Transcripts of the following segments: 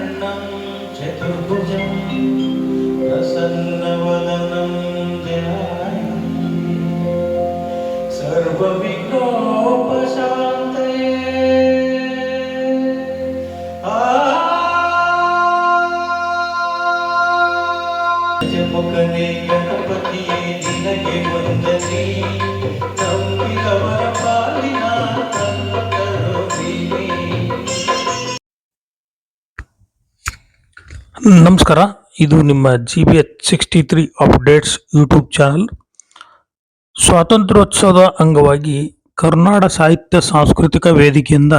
शरणं चतुर्भुजं प्रसन्नवदनं ध्यायामि सर्वविघ्नोपशान्तये मुखने गणपतिये निनगे ವಂದನೆ ನಂಬಿದವರ ಪಾಲಿನ ಕಲ್ಪತರು ನೀನೇ. ನಮಸ್ಕಾರ, ಇದು ನಿಮ್ಮ GBH63 ಅಪ್ಡೇಟ್ಸ್ ಯೂಟ್ಯೂಬ್ ಚಾನಲ್. ಸ್ವಾತಂತ್ರ್ಯೋತ್ಸವದ ಅಂಗವಾಗಿ ಕರ್ನಾಟಕ ಸಾಹಿತ್ಯ ಸಾಂಸ್ಕೃತಿಕ ವೇದಿಕೆಯಿಂದ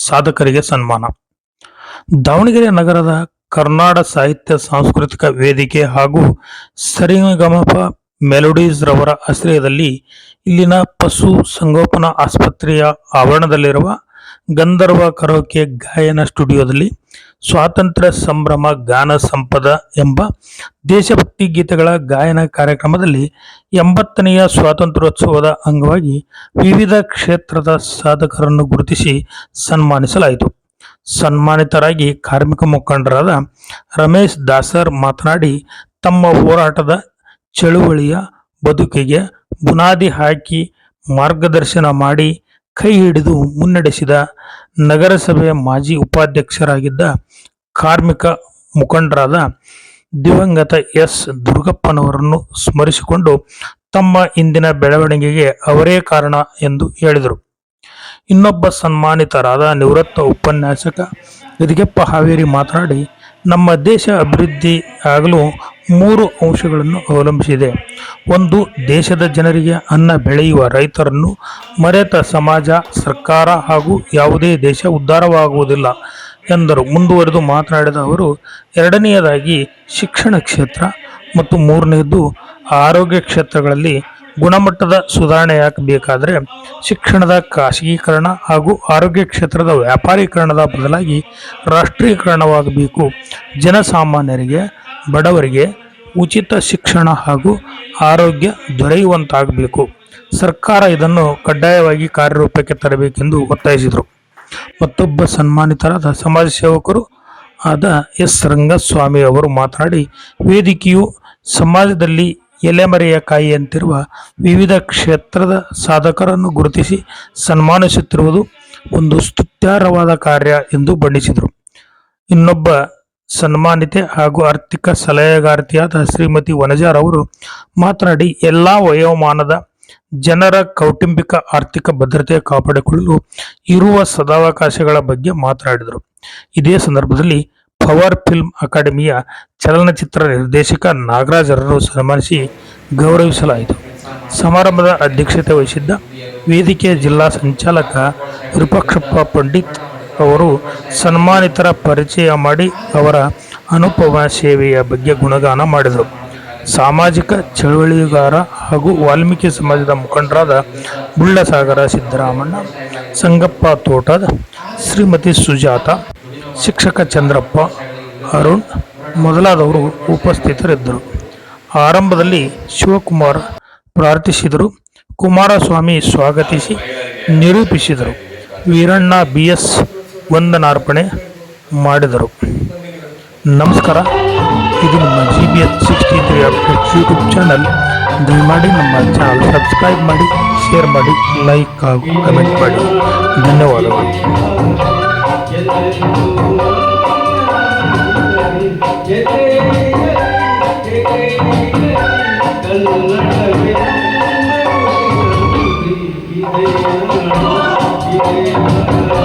ಸಾಧಕರಿಗೆ ಸನ್ಮಾನ. ದಾವಣಗೆರೆ ನಗರದ ಕರ್ನಾಟಕ ಸಾಹಿತ್ಯ ಸಾಂಸ್ಕೃತಿಕ ವೇದಿಕೆ ಹಾಗೂ ಸರಿಗಮಪ ಮೆಲೋಡೀಸ್ ರವರ ಆಶ್ರಯದಲ್ಲಿ ಇಲ್ಲಿನ ಪಶು ಸಂಗೋಪನಾ ಆಸ್ಪತ್ರೆಯ ಆವರಣದಲ್ಲಿರುವ ಗಂಧರ್ವ ಕರೋಕೆ ಗಾಯನ ಸ್ಟುಡಿಯೋದಲ್ಲಿ ಸ್ವಾತಂತ್ರ್ಯ ಸಂಭ್ರಮ ಗಾನ ಸಂಪದ ಎಂಬ ದೇಶಭಕ್ತಿ ಗೀತೆಗಳ ಗಾಯನ ಕಾರ್ಯಕ್ರಮದಲ್ಲಿ 80ನೆಯ ಸ್ವಾತಂತ್ರ್ಯೋತ್ಸವದ ಅಂಗವಾಗಿ ವಿವಿಧ ಕ್ಷೇತ್ರದ ಸಾಧಕರನ್ನು ಗುರುತಿಸಿ ಸನ್ಮಾನಿಸಲಾಯಿತು. ಸನ್ಮಾನಿತರಾಗಿ ಕಾರ್ಮಿಕ ಮುಖಂಡರಾದ ರಮೇಶ್ ದಾಸರ್ ಮಾತನಾಡಿ, ತಮ್ಮ ಹೋರಾಟದ ಚಳುವಳಿಯ ಬದುಕಿಗೆ ಬುನಾದಿ ಹಾಕಿ ಮಾರ್ಗದರ್ಶನ ಮಾಡಿ ಕೈ ಹಿಡಿದು ಮುನ್ನಡೆಸಿದ ನಗರಸಭೆಯ ಮಾಜಿ ಉಪಾಧ್ಯಕ್ಷರಾಗಿದ್ದ ಕಾರ್ಮಿಕ ಮುಖಂಡರಾದ ದಿವಂಗತ ಎಸ್ ದುರ್ಗಪ್ಪನವರನ್ನು ಸ್ಮರಿಸಿಕೊಂಡು ತಮ್ಮ ಇಂದಿನ ಬೆಳವಣಿಗೆಗೆ ಅವರೇ ಕಾರಣ ಎಂದು ಹೇಳಿದರು. ಇನ್ನೊಬ್ಬ ಸನ್ಮಾನಿತರಾದ ನಿವೃತ್ತ ಉಪನ್ಯಾಸಕ ಗದಿಗೆಪ್ಪ ಹಾವೇರಿ ಮಾತನಾಡಿ, ನಮ್ಮ ದೇಶ ಅಭಿವೃದ್ಧಿ ಆಗಲು 3 ಅಂಶಗಳನ್ನು ಅವಲಂಬಿಸಿದೆ. ಒಂದು, ದೇಶದ ಜನರಿಗೆ ಅನ್ನ ಬೆಳೆಯುವ ರೈತರನ್ನು ಮರೆತ ಸಮಾಜ, ಸರ್ಕಾರ ಹಾಗೂ ಯಾವುದೇ ದೇಶ ಉದ್ಧಾರವಾಗುವುದಿಲ್ಲ ಎಂದರು. ಮುಂದುವರೆದು ಮಾತನಾಡಿದ ಅವರು, ಎರಡನೆಯದಾಗಿ ಶಿಕ್ಷಣ ಕ್ಷೇತ್ರ ಮತ್ತು ಮೂರನೆಯದು ಆರೋಗ್ಯ ಕ್ಷೇತ್ರಗಳಲ್ಲಿ ಗುಣಮಟ್ಟದ ಸುಧಾರಣೆಯಾಗಬೇಕಾದರೆ ಶಿಕ್ಷಣದ ಖಾಸಗೀಕರಣ ಹಾಗೂ ಆರೋಗ್ಯ ಕ್ಷೇತ್ರದ ವ್ಯಾಪಾರೀಕರಣದ ಬದಲಾಗಿ ರಾಷ್ಟ್ರೀಕರಣವಾಗಬೇಕು. ಜನಸಾಮಾನ್ಯರಿಗೆ, ಬಡವರಿಗೆ ಉಚಿತ ಶಿಕ್ಷಣ ಹಾಗೂ ಆರೋಗ್ಯ ದೊರೆಯುವಂತಾಗಬೇಕು. ಸರ್ಕಾರ ಇದನ್ನು ಕಡ್ಡಾಯವಾಗಿ ಕಾರ್ಯರೂಪಕ್ಕೆ ತರಬೇಕೆಂದು ಒತ್ತಾಯಿಸಿದರು. ಮತ್ತೊಬ್ಬ ಸನ್ಮಾನಿತರಾದ ಸಮಾಜ ಸೇವಕರು ಆದ ಎಸ್ ರಂಗಸ್ವಾಮಿ ಅವರು ಮಾತನಾಡಿ, ವೇದಿಕೆಯು ಸಮಾಜದಲ್ಲಿ ಎಲೆಮರೆಯ ಕಾಯಿಯಂತಿರುವ ವಿವಿಧ ಕ್ಷೇತ್ರದ ಸಾಧಕರನ್ನು ಗುರುತಿಸಿ ಸನ್ಮಾನಿಸುತ್ತಿರುವುದು ಒಂದು ಸ್ತುತ್ಯಾರ್ಹವಾದ ಕಾರ್ಯ ಎಂದು ಬಣ್ಣಿಸಿದರು. ಇನ್ನೊಬ್ಬ ಸನ್ಮಾನಿತೆ ಹಾಗೂ ಆರ್ಥಿಕ ಸಲಹೆಗಾರ್ತಿಯಾದ ಶ್ರೀಮತಿ ವನಜಾರ್ ಅವರು ಮಾತನಾಡಿ, ಎಲ್ಲ ವಯೋಮಾನದ ಜನರ ಕೌಟುಂಬಿಕ ಆರ್ಥಿಕ ಭದ್ರತೆ ಕಾಪಾಡಿಕೊಳ್ಳಲು ಇರುವ ಸದಾವಕಾಶಗಳ ಬಗ್ಗೆ ಮಾತನಾಡಿದರು. ಇದೇ ಸಂದರ್ಭದಲ್ಲಿ ಪವರ್ ಫಿಲ್ಮ್ ಅಕಾಡೆಮಿಯ ಚಲನಚಿತ್ರ ನಿರ್ದೇಶಕ ನಾಗರಾಜರನ್ನು ಸನ್ಮಾನಿಸಿ ಗೌರವಿಸಲಾಯಿತು. ಸಮಾರಂಭದ ಅಧ್ಯಕ್ಷತೆ ವಹಿಸಿದ್ದ ವೇದಿಕೆಯ ಜಿಲ್ಲಾ ಸಂಚಾಲಕ ವಿರೂಪಾಕ್ಷಪ್ಪ ಪಂಡಿತ್ ಅವರು ಸನ್ಮಾನಿತರ ಪರಿಚಯ ಮಾಡಿ ಅವರ ಅನುಪಮ ಸೇವೆಯ ಬಗ್ಗೆ ಗುಣಗಾನ ಮಾಡಿದರು. ಸಾಮಾಜಿಕ ಚಳವಳಿಗಾರ ಹಾಗೂ ವಾಲ್ಮೀಕಿ ಸಮಾಜದ ಮುಖಂಡರಾದ ಬುಳ್ಳಸಾಗರ ಸಿದ್ದರಾಮಣ್ಣ, ಸಂಗಪ್ಪ ತೋಟದ, ಶ್ರೀಮತಿ ಸುಜಾತ, ಶಿಕ್ಷಕ ಚಂದ್ರಪ್ಪ, ಅರುಣ್ ಮೊದಲಾದವರು ಉಪಸ್ಥಿತರಿದ್ದರು. ಆರಂಭದಲ್ಲಿ ಶಿವಕುಮಾರ್ ಪ್ರಾರ್ಥಿಸಿದರು. ಕುಮಾರಸ್ವಾಮಿ ಸ್ವಾಗತಿಸಿ ನಿರೂಪಿಸಿದರು. ವೀರಣ್ಣ BS ವಂದನಾರ್ಪಣೆ ಮಾಡಿದರು. ನಮಸ್ಕಾರ, ಇದು ನಿಮ್ಮ GBH63 ಅಪ್ಡೇಟ್ಸ್ ಯೂಟ್ಯೂಬ್ ಚಾನಲ್. ದಯಮಾಡಿ ನಮ್ಮ ಚಾನಲ್ ಸಬ್ಸ್ಕ್ರೈಬ್ ಮಾಡಿ, ಶೇರ್ ಮಾಡಿ, ಲೈಕ್ ಹಾಗೂ ಕಮೆಂಟ್ ಮಾಡಿ. ಧನ್ಯವಾದಗಳು. ಕನ್ನಡ